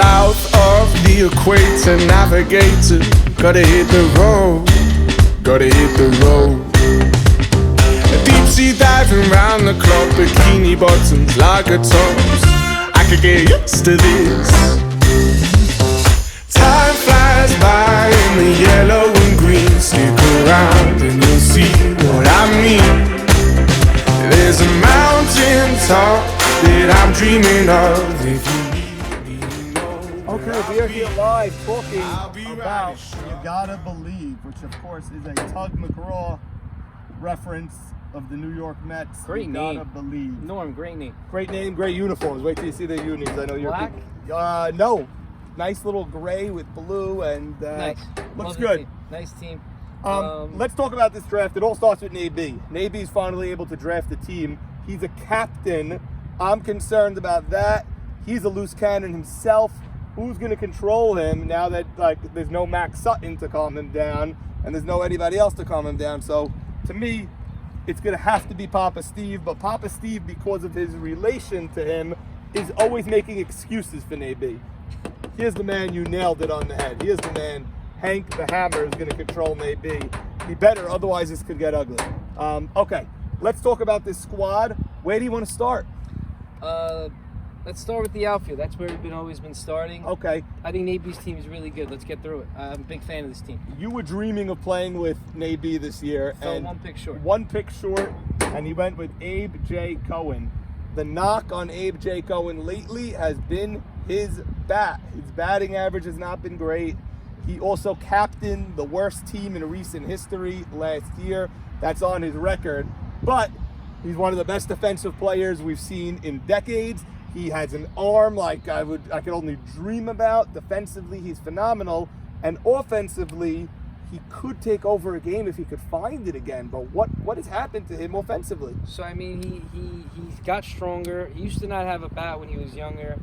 South of the equator, navigator. Gotta hit the road, gotta hit the road. Deep sea diving round the clock, bikini bottoms, lager tops. I could get used to this. Time flies by in the yellow and green. Stick around and you'll see what I mean. There's a mountain top that I'm dreaming of. If you need me, Okay, we are here live talking about You Gotta Believe, which of course is a Tug McGraw reference of the New York Mets. Great You name. Gotta Believe. Norm, great name. Great name, great uniforms. Wait till you see the unis. I know you're Black? No. Nice little gray with blue and Nice. looks Love the good. team. Nice team. Let's talk about this draft. It all starts with Nabi. Nabi's finally able to draft a team. He's a captain. I'm concerned about that. He's a loose cannon himself. Who's going to control him now that there's no Max Sutton to calm him down and there's no anybody else to calm him down? So to me, it's going to have to be Papa Steve. But Papa Steve, because of his relation to him, is always making excuses for Nabi. Here's the man, you nailed it on the head. Here's the man, Hank the Hammer, is going to control Nabi. He better, otherwise this could get ugly. Okay, let's talk about this squad. Where do you want to start? Let's start with the outfield. That's where we've always been starting. Okay, I think Naby's team is really good. Let's get through it. I'm a big fan of this team. you were dreaming of playing with Nabi this year. Fell and one pick short. One pick short, and he went with Abe J. Cohen. The knock on Abe J. Cohen lately has been his bat. His batting average has not been great. He also captained the worst team in recent history last year. That's on his record. But he's one of the best defensive players we've seen in decades. He has an arm like I could only dream about. Defensively, he's phenomenal. And offensively, he could take over a game if he could find it again. But what has happened to him offensively? So, I mean, he's got stronger. He used to not have a bat when he was younger.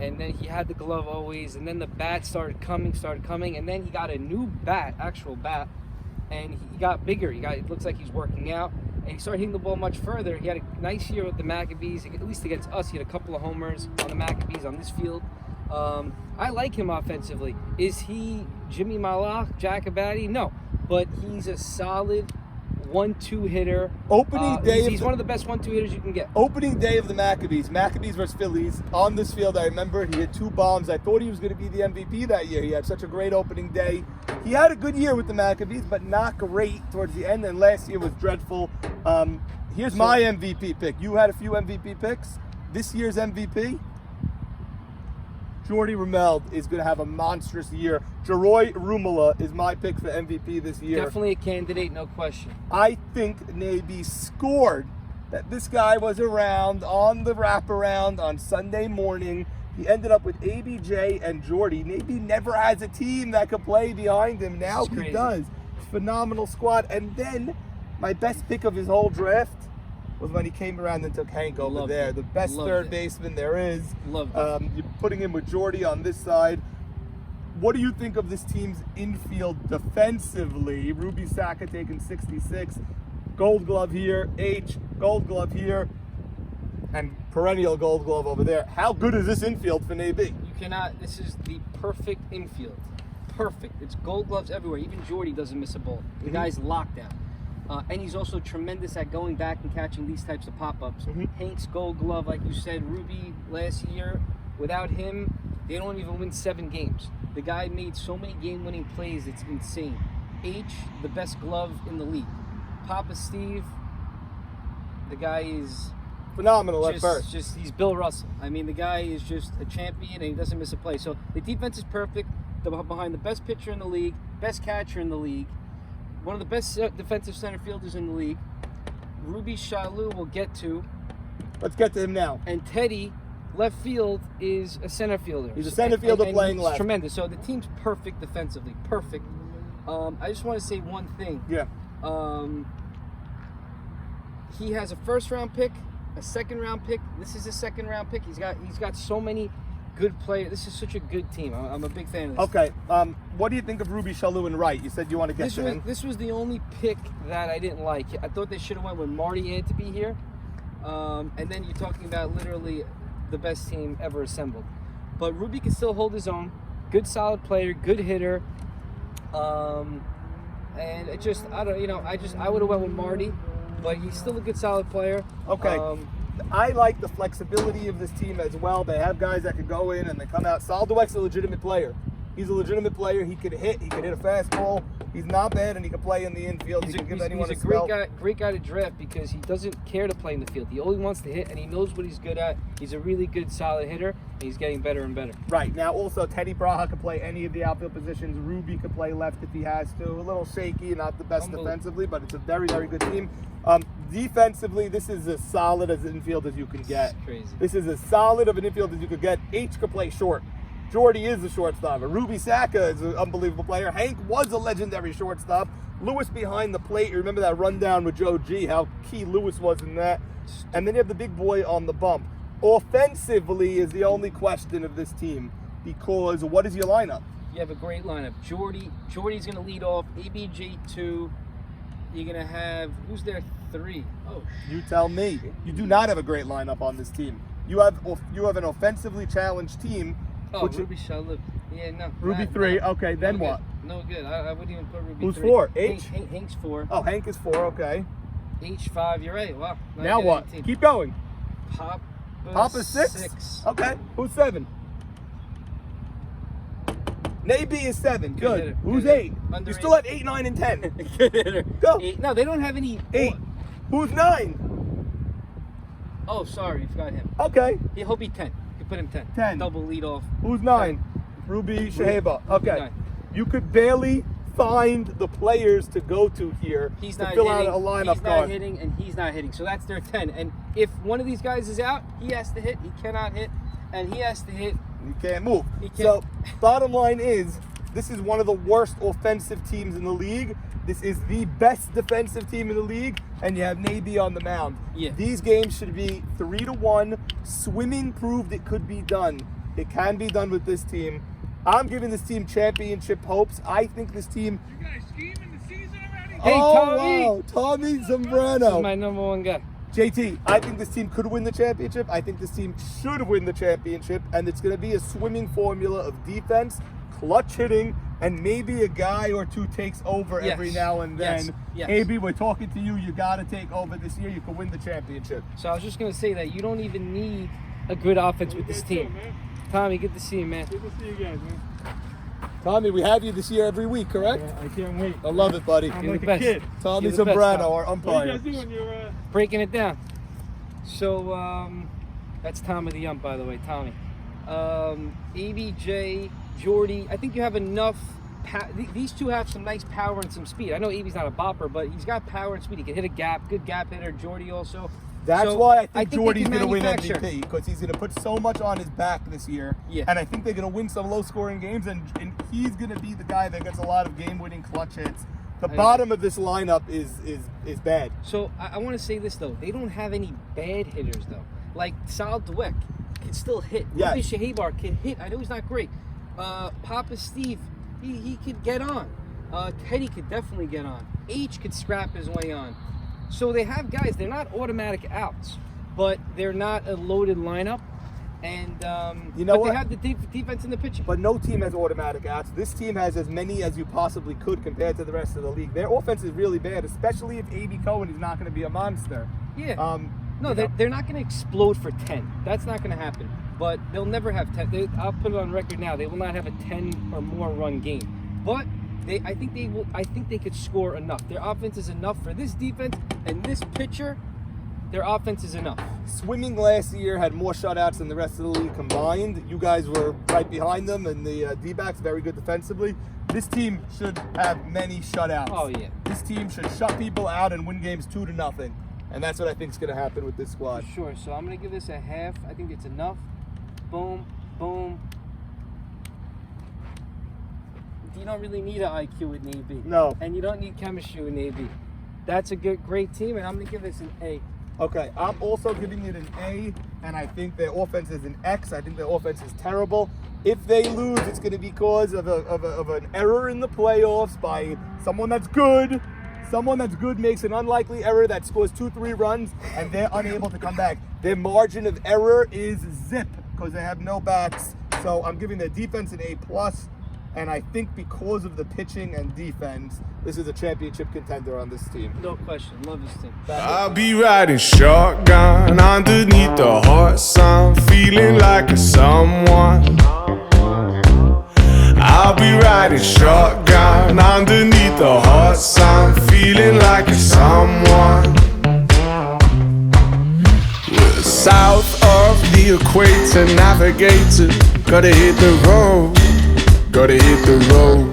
And then he had the glove always. And then the bat started coming. And then he got a new bat, actual bat. And he got bigger. It looks like he's working out. And he started hitting the ball much further. He had a nice year with the Maccabees, at least against us. He had a couple of homers on the Maccabees on this field. I like him offensively. Is he Jimmy Malach, Jacobati? No. But he's a solid 1-2 hitter. Opening day He's one of the best 1-2 hitters you can get. Opening day of the Maccabees versus Phillies. On this field, I remember he hit 2 bombs. I thought he was going to be the MVP that year. He had such a great opening day. He had a good year with the Maccabees, but not great towards the end. And last year was dreadful. Here's my MVP pick. You had a few MVP picks. This year's MVP, Jordy Rumeld is going to have a monstrous year. Jeroy Rumela is my pick for MVP this year. Definitely a candidate, no question. I think Nabi scored that this guy was around on the wraparound on Sunday morning. He ended up with ABJ and Jordy. Nabi never has a team that could play behind him. Now he does. Phenomenal squad. And then my best pick of his whole draft was when he came around and took Hank over there. The best third baseman there is. Loved it. You're putting him with Jordy on this side. What do you think of this team's infield defensively? Ruby Saka taking 66. Gold glove here. H, gold glove here. And perennial gold glove over there. How good is this infield for Nabi? You cannot. This is the perfect infield. Perfect. It's gold gloves everywhere. Even Jordy doesn't miss a ball. The guy's locked down. And he's also tremendous at going back and catching these types of pop-ups. Hank's gold glove, like you said, Ruby last year, without him, they don't even win 7 games. The guy made so many game-winning plays, it's insane. H, the best glove in the league. Papa Steve, the guy is phenomenal at first. He's Bill Russell. I mean, the guy is just a champion and he doesn't miss a play. So the defense is perfect. They're behind the best pitcher in the league, best catcher in the league, one of the best defensive center fielders in the league. Ruby Shalou will get to. Let's get to him now. And Teddy, left field, is a center fielder. He's a center fielder playing left. Tremendous. So the team's perfect defensively. Perfect. I just want to say one thing. Yeah. He has a first-round pick, a second-round pick. This is a second-round pick. He's got so many good players. This is such a good team. I'm a big fan of this. Okay. What do you think of Ruby Shalou and Wright? You said you want to get to him. This was the only pick that I didn't like. I thought they should have went when Marty had to be here. And then you're talking about literally the best team ever assembled. but Ruby can still hold his own. Good, solid player, good hitter. And it just, I would have went with Marty, but he's still a good, solid player. Okay. I like the flexibility of this team as well. They have guys that could go in and they come out. Salduek's a legitimate player. He's a legitimate player. He could hit. He could hit a fastball. He's not bad, and he can play in the infield. He can give anyone a spell. Great guy to draft because he doesn't care to play in the field. He only wants to hit, and he knows what he's good at. He's a really good, solid hitter, and he's getting better and better. Right. Now, also, Teddy Braha can play any of the outfield positions. Ruby could play left if he has to. A little shaky, not the best defensively, but it's a very, very good team. Defensively, this is as solid as infield as you can get. It's crazy. This is as solid of an infield as you could get. H could play short. Jordy is a shortstop. Ruby Saka is an unbelievable player. Hank was a legendary shortstop. Lewis behind the plate. You remember that rundown with Joe G, how key Lewis was in that. And then you have the big boy on the bump. Offensively is the only question of this team, because what is your lineup? You have a great lineup. Jordy's going to lead off. ABJ 2. You're going to have, who's there 3? Oh, you tell me. You do not have a great lineup on this team. You have an offensively challenged team. Oh, Ruby shall live. Yeah, no. Ruby 3. Okay, then no what? No good. I wouldn't even put Ruby Who's 3. 4? H? Hank's 4. Oh, Hank is 4. Okay. H 5. You're right. Wow. Now what? 18. Keep going. Papa's 6. Okay. Who's 7? Naby is 7. Good. Hitter. Who's Good 8? Under You're still at 8, 9, and 10. Good hitter. Go. 8. No, they don't have any. 8. Who's 9? Oh, sorry. I forgot him. Okay. He'll be 10. You put him 10. 10. Double lead off. Who's 9? Ruby Shaheba. Okay. 9. You could barely find the players to go to here He's to not fill hitting. out a lineup He's card. not hitting, and he's not hitting. So that's their 10. And if one of these guys is out, he has to hit. He cannot hit, and he has to hit. You can't move. He can't. So, bottom line is, this is one of the worst offensive teams in the league. This is the best defensive team in the league, and you have Naby on the mound. Yeah. These games should be 3-1. Swimming proved it could be done. It can be done with this team. I'm giving this team championship hopes. I think this team. You guys scheming the season already? Hey, Tommy! Wow, Tommy This Zambrano. is my number one guy. JT, I think this team could win the championship. I think this team should win the championship, and it's going to be a swimming formula of defense, clutch hitting, and maybe a guy or two takes over Yes. every now and then. Yes. AB, we're talking to you. You got to take over this year. You can win the championship. So I was just gonna say that you don't even need a good offense with this team. Tommy, good to see you, man. Good to see you guys, man. Tommy, we have you this year every week, correct? Yeah, I can't wait. I love it, buddy. I'm You're like the a best. kid. Tommy You're the best, Zambrano, Tom. our What are you umpire. guys doing? You're Breaking it down. So that's Tommy the ump, by the way, Tommy. ABJ, Jordy. I think you have enough. These two have some nice power and some speed. I know AB's not a bopper, but he's got power and speed. He can hit a gap. Good gap hitter. Jordy also. That's So, why I think they Jordy's can going to win manufacture. MVP, because he's going to put so much on his back this year. Yeah. And I think they're going to win some low-scoring games, and he's going to be the guy that gets a lot of game-winning clutch hits. The bottom of this lineup is bad. So I want to say this though, they don't have any bad hitters though. Like Sal Dweck can still hit. Yes. Ruby Shahabar can hit. I know he's not great. Papa Steve, he could get on. Teddy could definitely get on. H could scrap his way on. So they have guys. They're not automatic outs, but they're not a loaded lineup. And You know but what? they have the defense and the pitching. But no team has automatic outs. This team has as many as you possibly could compared to the rest of the league. Their offense is really bad, especially if A.B. Cohen is not going to be a monster. Yeah. No, you know. they're not going to explode for 10. That's not going to happen. But they'll never have 10. I'll put it on record now. They will not have a 10 or more run game. But I think they will. I think they could score enough. Their offense is enough for this defense and this pitcher. Their offense is enough. Swimming last year had more shutouts than the rest of the league combined. You guys were right behind them, and the D-backs very good defensively. This team should have many shutouts. Oh yeah, This team should shut people out and win games 2-0. And that's what I think is going to happen with this squad. for sure. So I'm going to give this a half. I think it's enough. Boom, boom. You don't really need an IQ with AB. No. And you don't need chemistry with AB. That's a great team, and I'm going to give this an A. Okay, I'm also giving it an A, and I think their offense is an X. I think their offense is terrible. If they lose, it's going to be because of an error in the playoffs by someone that's good. Someone that's good makes an unlikely error that scores 2-3 runs, and they're unable to come back. Their margin of error is zip because they have no backs So I'm giving their defense an A+, and I think because of the pitching and defense, this is a championship contender on this team. No question. Love this team. I'll be riding shotgun underneath the hot sun, feeling like a someone. I'll be riding shotgun underneath the hot sun, feeling like a someone. We're south of the equator, navigator. Gotta hit the road, gotta hit the road.